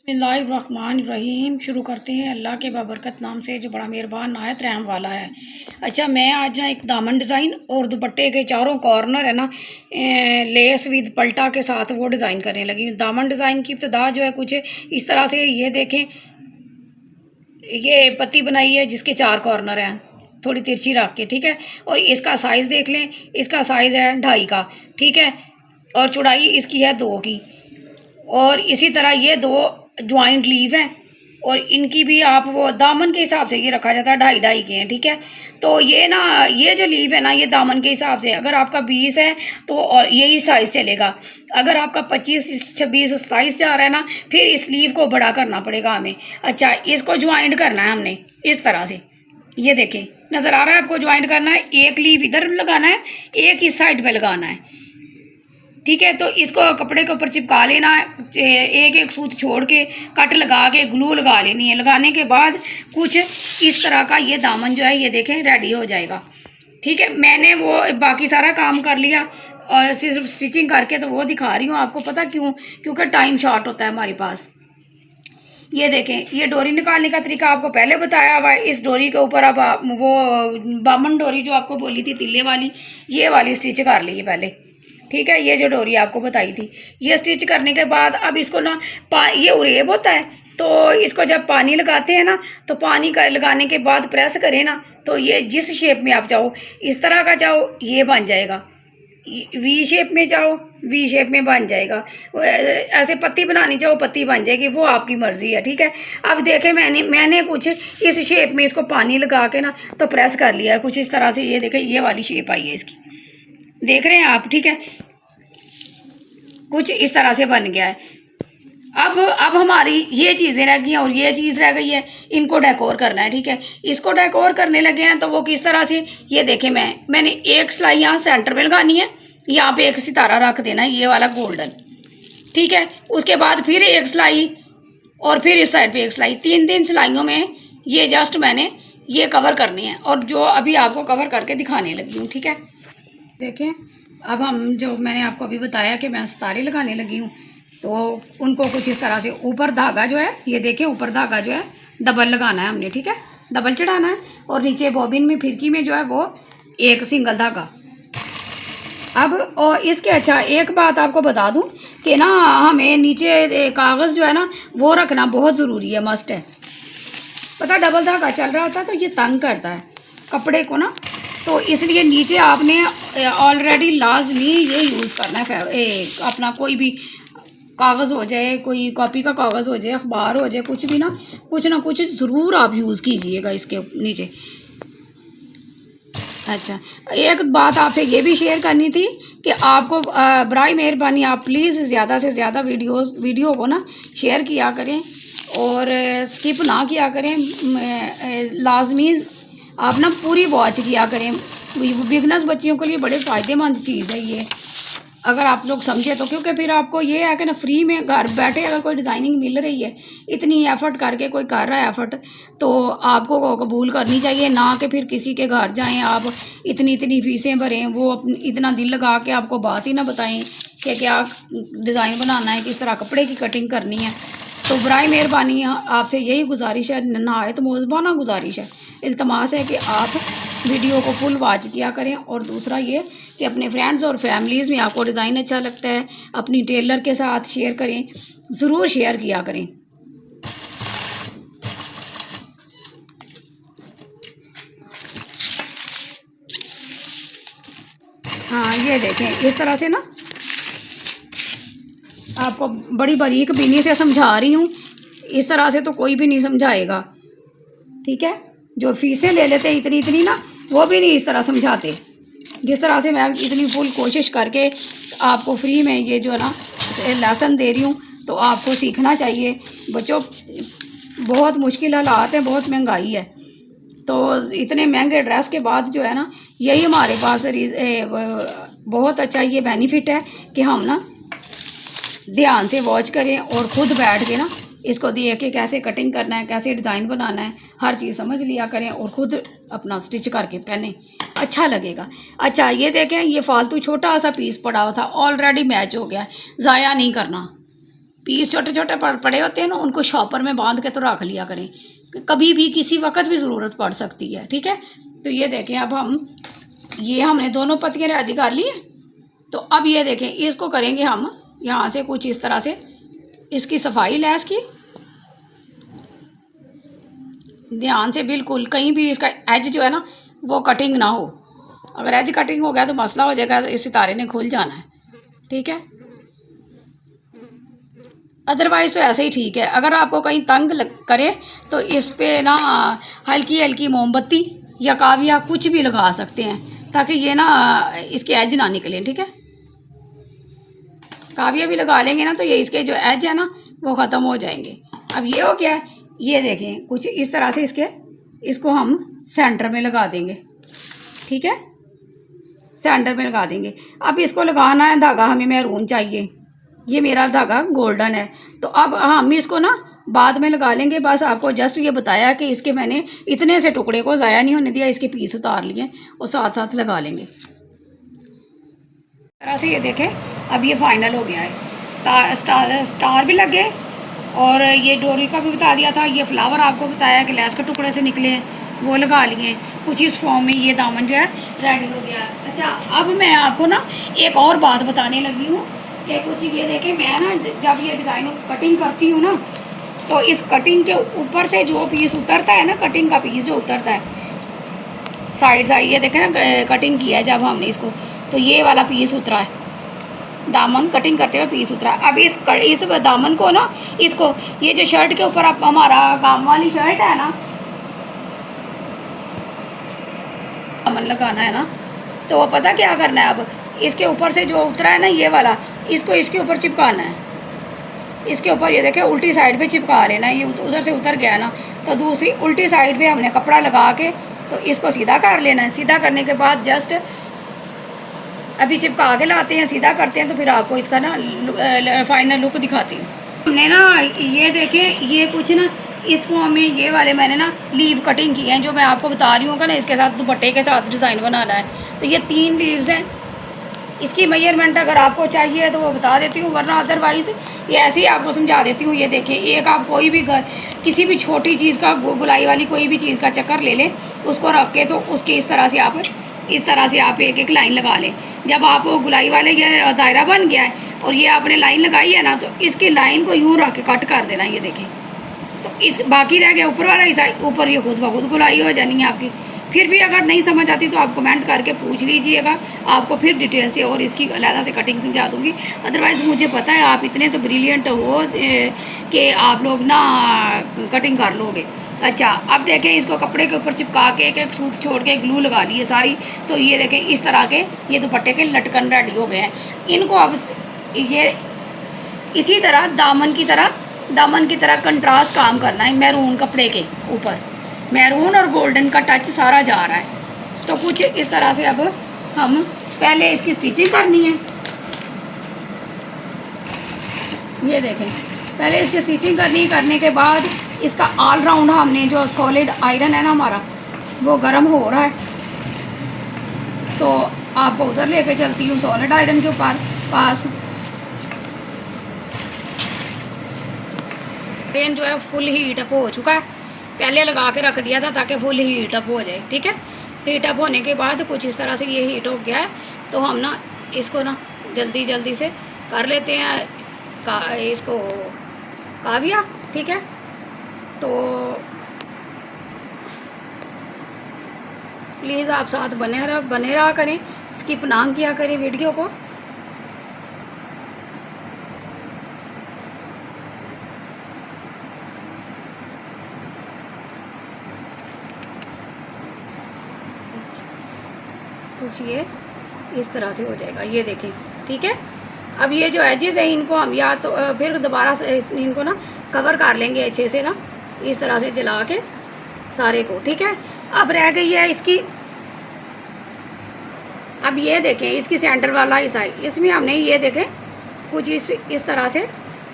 बिस्मिल्लाहिर्रहमानिर्रहीम। शुरू करते हैं अल्लाह के बाबरकत नाम से जो बड़ा मेहरबान नायत रहम वाला है। अच्छा, मैं आज ना एक दामन डिज़ाइन और दुपट्टे के चारों कॉर्नर है ना लेस विद पल्टा के साथ वो डिज़ाइन करने लगी हूँ। दामन डिज़ाइन की इब्तिदा जो है कुछ इस तरह से, ये देखें, ये पत्ती बनाई है जिसके चार कॉर्नर हैं, थोड़ी तिरछी रख के, ठीक है। और इसका साइज़ देख लें, इसका साइज़ है 2.5 का, ठीक है। और चौड़ाई इसकी है 2 की। और इसी तरह ये 2 ज्वाइंट लीव हैं और इनकी भी आप वो दामन के हिसाब से ये रखा जाता है, 2.5 के हैं, ठीक है। तो ये ना, ये जो लीव है ना, ये दामन के हिसाब से, अगर आपका 20 है तो और यही साइज़ चलेगा। अगर आपका 25, 26, 27 जा रहा है ना, फिर इस लीव को बड़ा करना पड़ेगा हमें। अच्छा, इसको ज्वाइंट करना है हमने इस तरह से, ये देखें, नज़र आ रहा है आपको, ज्वाइंट करना है। एक लीव इधर लगाना है, एक इस साइड पे लगाना है, ठीक है। तो इसको कपड़े के ऊपर चिपका लेना है, एक एक सूत छोड़ के कट लगा के ग्लू लगा लेनी है। लगाने के बाद कुछ इस तरह का ये दामन जो है, ये देखें, रेडी हो जाएगा, ठीक है। मैंने वो बाकी सारा काम कर लिया और सिर्फ स्टिचिंग करके तो वो दिखा रही हूँ आपको। पता क्यों? क्योंकि टाइम शॉर्ट होता है हमारे पास। ये देखें, ये डोरी निकालने का तरीका आपको पहले बताया हुआ है। इस डोरी के ऊपर अब वो बामन डोरी जो आपको बोली थी तिल्ले वाली, ये वाली स्टिच कर ली पहले, ठीक है। ये जो डोरी आपको बताई थी, ये स्टिच करने के बाद अब इसको ना ये उरेब होता है, तो इसको जब पानी लगाते हैं ना, तो पानी का लगाने के बाद प्रेस करें ना, तो ये जिस शेप में आप चाहो, इस तरह का चाहो ये बन जाएगा, वी शेप में चाहो वी शेप में बन जाएगा, ऐसे पत्ती बनानी चाहो पत्ती बन जाएगी, वो आपकी मर्ज़ी है, ठीक है। अब देखें, मैंने कुछ इस शेप में इसको पानी लगा के ना तो प्रेस कर लिया है कुछ इस तरह से। ये देखें, ये वाली शेप आई है इसकी, देख रहे हैं आप, ठीक है। कुछ इस तरह से बन गया है। अब हमारी ये चीज़ें रह गई हैं और ये चीज़ रह गई है, इनको डेकोर करना है, ठीक है। इसको डेकोर करने लगे हैं तो वो किस तरह से, ये देखें, मैंने एक सिलाई यहाँ सेंटर में लगानी है, यहाँ पे एक सितारा रख देना है, ये वाला गोल्डन, ठीक है। उसके बाद फिर एक सिलाई और फिर इस साइड पे एक सिलाई, 3 सिलाइयों में ये जस्ट मैंने ये कवर करनी है और जो अभी आपको कवर करके दिखाने लगी हूँ, ठीक है। देखें, अब हम जो मैंने आपको अभी बताया कि मैं सितारे लगाने लगी हूँ, तो उनको कुछ इस तरह से ऊपर धागा जो है, ये देखें, ऊपर धागा जो है डबल लगाना है हमने, ठीक है, डबल चढ़ाना है। और नीचे बॉबिन में फिरकी में जो है वो एक सिंगल धागा। अब और इसके, अच्छा, एक बात आपको बता दूं कि ना, हमें नीचे कागज़ जो है ना वो रखना बहुत ज़रूरी है, मस्ट है। पता, डबल धागा चल रहा होता है तो ये तंग करता है कपड़े को ना, तो इसलिए नीचे आपने ऑलरेडी लाजमी ये यूज़ करना है। अपना कोई भी कागज़ हो जाए, कोई कॉपी का कागज़ हो जाए, अखबार हो जाए, कुछ भी ना, कुछ ज़रूर आप यूज़ कीजिएगा इसके नीचे। अच्छा, एक बात आपसे ये भी शेयर करनी थी कि आपको बराए मेहरबानी आप प्लीज़ ज़्यादा से ज़्यादा वीडियो को ना शेयर किया करें और स्किप ना किया करें। लाजमी आप ना पूरी वॉच किया करें। बिगनर्स बच्चियों के लिए बड़े फ़ायदेमंद चीज़ है ये, अगर आप लोग समझे तो। क्योंकि फिर आपको ये है कि ना, फ्री में घर बैठे अगर कोई डिज़ाइनिंग मिल रही है, इतनी एफ़र्ट करके कोई कर रहा है एफ़र्ट, तो आपको कबूल करनी चाहिए, ना कि फिर किसी के घर जाएं आप, इतनी फ़ीसें भरें, वो इतना दिल लगा के आपको बात ही ना बताएं कि क्या डिज़ाइन बनाना है, किस तरह कपड़े की कटिंग करनी है। तो बराए मेहरबानी आपसे यही गुजारिश है, नहायत मौज़बाना गुजारिश है, इल्तमास है कि आप वीडियो को फुल वॉच किया करें। और दूसरा ये कि अपने फ्रेंड्स और फैमिलीज़ में आपको डिज़ाइन अच्छा लगता है, अपनी टेलर के साथ शेयर करें, ज़रूर शेयर किया करें। हाँ, ये देखें, इस तरह से ना आपको बड़ी बारीक बीनी से समझा रही हूँ, इस तरह से तो कोई भी नहीं समझाएगा, ठीक है। जो फीसें ले लेते हैं इतनी ना, वो भी नहीं इस तरह समझाते जिस तरह से मैं इतनी फुल कोशिश करके आपको फ्री में ये जो है ना लेसन दे रही हूँ। तो आपको सीखना चाहिए बच्चों, बहुत मुश्किल हालात है, बहुत महंगाई है, तो इतने महंगे ड्रेस के बाद जो है ना, यही हमारे पास बहुत अच्छा ये बेनिफिट है कि हम ना ध्यान से वॉच करें और ख़ुद बैठ के ना इसको देख के कैसे कटिंग करना है, कैसे डिज़ाइन बनाना है, हर चीज़ समझ लिया करें और ख़ुद अपना स्टिच करके पहने, अच्छा लगेगा। अच्छा, ये देखें, ये फालतू छोटा सा पीस पड़ा हुआ था, ऑलरेडी मैच हो गया है, ज़ाया नहीं करना। पीस छोटे छोटे पड़े होते हैं ना, उनको शॉपर में बांध के तो रख लिया करें, कभी भी किसी वक्त भी ज़रूरत पड़ सकती है। ठीक है, तो ये देखें अब ये हमने दोनों पत्तियाँ रेडी कर ली है। तो अब ये देखें इसको करेंगे हम यहाँ से कुछ इस तरह से इसकी सफाई लैस की, ध्यान से, बिल्कुल कहीं भी इसका एज जो है ना वो कटिंग ना हो। अगर एज कटिंग हो गया तो मसला हो जाएगा, इस सितारे ने खुल जाना है। ठीक है, अदरवाइज़ तो ऐसे ही ठीक है। अगर आपको कहीं तंग करे तो इस पे ना हल्की हल्की मोमबत्ती या काविया कुछ भी लगा सकते हैं, ताकि ये ना इसके एज ना निकले। ठीक है, काविया भी लगा लेंगे ना तो ये इसके जो एज है ना वो ख़त्म हो जाएंगे। अब ये हो गया, ये देखें कुछ इस तरह से इसको हम सेंटर में लगा देंगे। ठीक है, सेंटर में लगा देंगे। अब इसको लगाना है, धागा हमें मैरून चाहिए, ये मेरा धागा गोल्डन है। तो अब हम इसको ना बाद में लगा लेंगे। बस आपको जस्ट ये बताया कि इसके मैंने इतने से टुकड़े को ज़ाया नहीं होने दिया, इसके पीस उतार लिए और साथ साथ लगा लेंगे। तरह से ये देखें अब ये फाइनल हो गया है। स्टार भी लग गए और ये डोरी का भी बता दिया था। ये फ्लावर आपको बताया कि लैस के टुकड़े से निकले हैं, वो लगा लिए। कुछ इस फॉर्म में ये दामन जो है रेडी हो गया है। अच्छा, अब मैं आपको ना एक और बात बताने लगी हूँ कि कुछ ये देखें, मैं ना जब ये डिज़ाइन कटिंग करती हूँ ना तो इस कटिंग के ऊपर से जो पीस उतरता है ना, कटिंग का पीस जो उतरता है साइड साइड, ये देखें ना कटिंग किया है जब हमने इसको, तो ये वाला पीस उतरा है, दामन कटिंग करते हुए पीस उतरा। अब इस दामन को ना, इसको ये जो शर्ट के ऊपर आप हमारा काम वाली शर्ट है ना, दामन लगाना है ना, तो पता क्या करना है, अब इसके ऊपर से जो उतरा है ना ये वाला, इसको इसके ऊपर चिपकाना है। इसके ऊपर ये देखें उल्टी साइड पे चिपका लेना है। ये उधर से उतर गया ना, तो दूसरी उल्टी साइड पे हमने कपड़ा लगा के तो इसको सीधा कर लेना है। सीधा करने के बाद जस्ट अभी चिपका के लाते हैं, सीधा करते हैं, तो फिर आपको इसका ना फाइनल लुक दिखाती हूँ। हमने ना ये देखें, ये कुछ ना इस फॉर्म में ये वाले मैंने ना लीव कटिंग की हैं, जो मैं आपको बता रही हूँ ना, इसके साथ दुपट्टे के साथ डिज़ाइन बनाना है। तो ये 3 लीव्स हैं। इसकी मेजरमेंट अगर आपको चाहिए तो वो बता देती हूँ, वरना अदरवाइज़ ये ऐसे ही आपको समझा देती हूँ। ये देखिए, एक आप कोई भी किसी भी छोटी चीज़ का, गुलाई वाली कोई भी चीज़ का चक्कर ले लें, उसको रख के तो उसके इस तरह से आप एक एक लाइन लगा लें। जब आप वो गुलाई वाले ये दायरा बन गया है और ये आपने लाइन लगाई है ना, तो इसकी लाइन को यूँ रख के कट कर देना। ये देखें, तो इस बाकी रह गया ऊपर वाला हिस्सा, ऊपर ये खुद ब खुद गुलाई हो जानी है आपकी। फिर भी अगर नहीं समझ आती तो आप कमेंट करके पूछ लीजिएगा, आपको फिर डिटेल से और इसकी अलहदा से कटिंग समझा दूँगी। अदरवाइज़ मुझे पता है आप इतने तो ब्रिलियंट हो कि आप लोग ना कटिंग कर लोगे। अच्छा, अब देखें, इसको कपड़े के ऊपर चिपका के एक एक सूत छोड़ के ग्लू लगा ली है सारी। तो ये देखें इस तरह के ये दुपट्टे के लटकन रेडी हो गए हैं। इनको अब ये इसी तरह दामन की तरह कंट्रास्ट काम करना है। मैरून कपड़े के ऊपर मैरून और गोल्डन का टच सारा जा रहा है। तो कुछ इस तरह से अब हम पहले इसकी स्टिचिंग करनी है। ये देखें, पहले इसकी स्टिचिंग करने के बाद इसका ऑल राउंड हमने जो सॉलिड आयरन है ना हमारा, वो गर्म हो रहा है। तो आपको उधर लेके चलती हूँ सॉलिड आयरन के पास। ट्रेन जो है फुल हीट अप हो चुका है, पहले लगा के रख दिया था ताकि फुल हीट अप हो जाए। ठीक है, हीट अप होने के बाद कुछ इस तरह से ये हीट हो गया है। तो हम ना इसको ना जल्दी से कर लेते हैं इसको काविया। ठीक है, तो प्लीज़ आप साथ बने रहा करें, स्किप ना किया करें वीडियो को। कुछ ये इस तरह से हो जाएगा, ये देखें। ठीक है, अब ये जो एजेस है इनको हम या तो फिर दोबारा से इनको ना कवर कर लेंगे अच्छे से ना, इस तरह से जला के सारे को। ठीक है, अब रह गई है इसकी, अब ये देखें इसकी सेंटर वाला हिस्सा, इसमें हमने ये देखें कुछ इस तरह से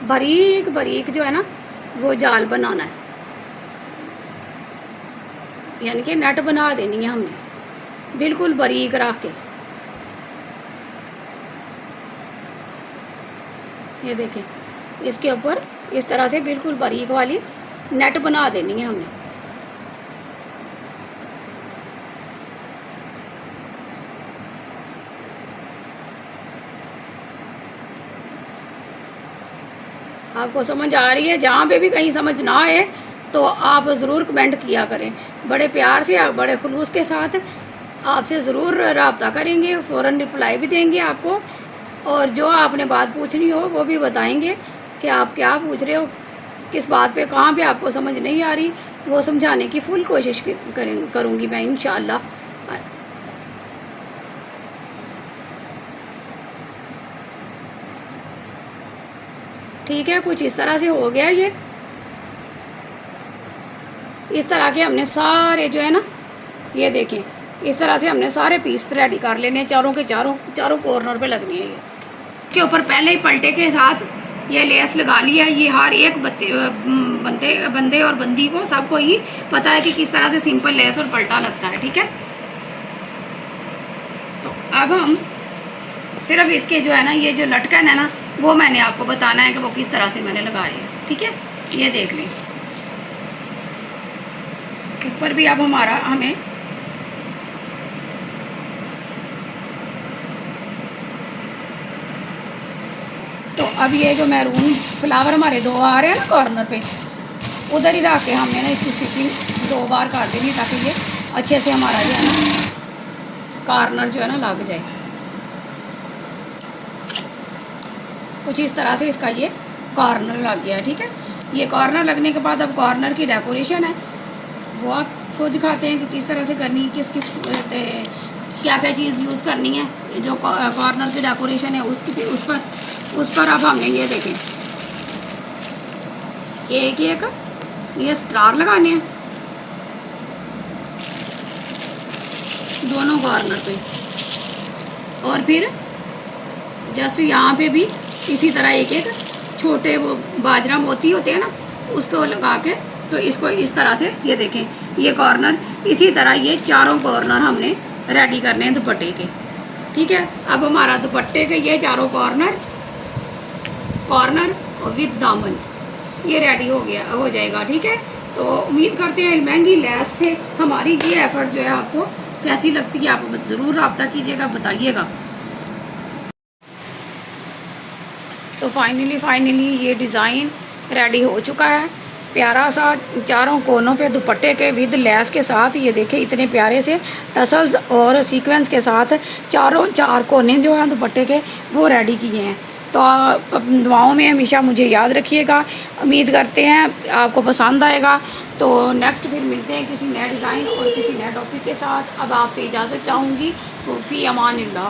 बारीक जो है ना वो जाल बनाना है, यानी कि नट बना देनी है हमने बिल्कुल बारीक रख के। ये देखें इसके ऊपर इस तरह से बिल्कुल बारीक वाली नेट बना देनी है हमने। आपको समझ आ रही है? जहाँ पे भी कहीं समझ ना आए तो आप ज़रूर कमेंट किया करें। बड़े प्यार से, आप बड़े खुलूस के साथ आपसे ज़रूर रब्ता करेंगे, फ़ौरन रिप्लाई भी देंगे आपको। और जो आपने बात पूछनी हो वो भी बताएंगे कि आप क्या पूछ रहे हो, किस बात पे, कहाँ पे आपको समझ नहीं आ रही, वो समझाने की फुल कोशिश करूँगी मैं इंशाअल्लाह। ठीक है, कुछ इस तरह से हो गया ये। इस तरह के हमने सारे जो है ना, ये देखें, इस तरह से हमने सारे पीस रेडी कर लेने हैं। चारों के चारों कॉर्नर पे लगनी है। ये के ऊपर पहले ही पलटे के साथ ये लेस लगा लिया है। ये हर एक बंदे और बंदी को, सबको ही पता है कि किस तरह से सिंपल लेस और पलटा लगता है। ठीक है, तो अब हम सिर्फ इसके जो है ना, ये जो लटकन है ना, वो मैंने आपको बताना है कि वो किस तरह से मैंने लगाए हैं। ठीक है, ये देख लें। ऊपर भी अब हमें तो अब ये जो मैरून फ्लावर हमारे दो आ रहे हैं ना कॉर्नर पे, उधर ही रख के हमने ना इसकी स्टिचिंग 2 बार कर देनी, ताकि ये अच्छे से हमारा जो है ना कॉर्नर जो है ना लग जाए। कुछ इस तरह से इसका ये कॉर्नर लग गया है। ठीक है, ये कॉर्नर लगने के बाद अब कॉर्नर की डेकोरेशन है वो आपको दिखाते हैं कि किस तरह से करनी है, किस क्या क्या चीज़ यूज़ करनी है। जो कॉर्नर की डेकोरेशन है उस पर अब हमने ये देखें, एक ये स्टार लगाने हैं दोनों कॉर्नर पे, और फिर जस्ट यहाँ पे भी इसी तरह एक छोटे वो बाजरा मोती होते हैं ना, उसको लगा के, तो इसको इस तरह से ये देखें, ये कॉर्नर इसी तरह ये चारों कॉर्नर हमने रेडी करने हैं दुपट्टे के। ठीक है, अब हमारा दुपट्टे के ये चारों कॉर्नर और विद दामन ये रेडी हो जाएगा। ठीक है, तो उम्मीद करते हैं महंगी लेस से हमारी ये एफर्ट जो है आपको कैसी लगती है, आप ज़रूर रब्ता कीजिएगा, बताइएगा। तो फाइनली ये डिज़ाइन रेडी हो चुका है, प्यारा सा चारों कोनों पे दुपट्टे के विद लेस के साथ। ये देखें, इतने प्यारे से टसल्स और सीक्वेंस के साथ चार कोने जो हैं दुपट्टे के वो रेडी किए हैं। तो दुआओं में हमेशा मुझे याद रखिएगा। उम्मीद करते हैं आपको पसंद आएगा। तो नेक्स्ट फिर मिलते हैं किसी नए डिज़ाइन और किसी नए टॉपिक के साथ। अब आपसे इजाज़त चाहूँगी। फ़ी अमानिल्लाह।